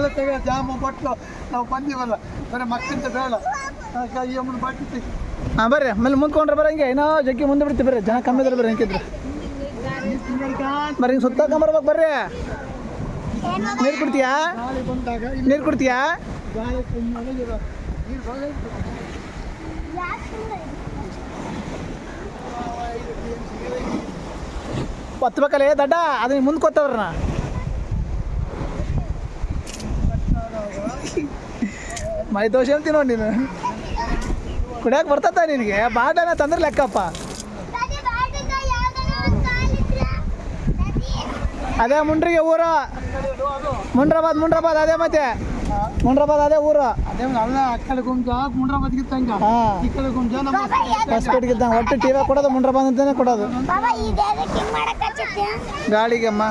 ಎಲ್ಲ ತೆಗೆ ಜಾಮು ಕೊಟ್ಟು ನಾವು ಬಂದೀವಲ್ಲ ಬರೀ ಮಕ್ಕಂತ ಬೇಡ ಈ ಅಮ್ಮನ ಬಾಕಿ ತೆಗಿ. ಹಾಂ ಬರ್ರಿ ಆಮೇಲೆ ಮುಂದ್ಕೊಂಡ್ರೆ ಬರಂಗೆ ಏನೋ ಜಗ್ಗಿ ಮುಂದೆ ಬಿಡ್ತೀವಿ ಬರ್ರಿ ಜನ ಕಮ್ಮಿ ಇದ್ರೆ ಬರ್ರಿ ಹೆಂಗಿದ್ರು ಬರ್ರಿ ಹಿಂಗೆ ಸುತ್ತಾಕೊಂಬರ್ಬೇಕು ಬರ್ರಿ. ನೀರು ಕುಡ್ತೀಯಾ ಗಾಳಿ ಬಂದಾಗ ನೀರು ಕುಡ್ತೀಯಾ ಗಾಳಿ ನೀರು ಒತ್ತಬೇಕಲ್ಲ ದಡ್ಡ ಅದನ್ನ ಮುಂದೆ ಕೊತ್ತವ್ರನ್ನ ಮೈ ದೋಷ ಅಂತೀವಿ ನೋಡಿ ನೀನು ಕುಡಿಯೋಕೆ ಬರ್ತತ್ತ ನಿನಗೆ ಬಾಟನ ತಂದ್ರೆ ಲೆಕ್ಕಪ್ಪ. ಅದೇ ಮುಂಡ್ರಿಗೆ ಊರು ಮುಂಡ್ರಾಬಾದ್ ಅದೇ ಮತ್ತೆ ಮುಂಡ್ರಾಬಾದ್ ಅದೇ ಊರು ಅದೇ ಅಲ್ಲ ಆ ಕಡೆ ಗುಂಜ ಮುಂಡ್ರಾಬಾದ್ಗಿತ್ತಂಗ ಹಾಂ ಈ ಕಡೆ ಗುಂಜ ನಮ್ಮ ಹೊಸಪೇಟೆಗಿದ್ದ ಒಟ್ಟು ಟಿ ವಿ ಕೊಡೋದು ಮುಂಡ್ರಾಬಾದ್ ಅಂತಾನೆ ಕೊಡೋದು ಗಾಳಿಗೆ ಅಮ್ಮ.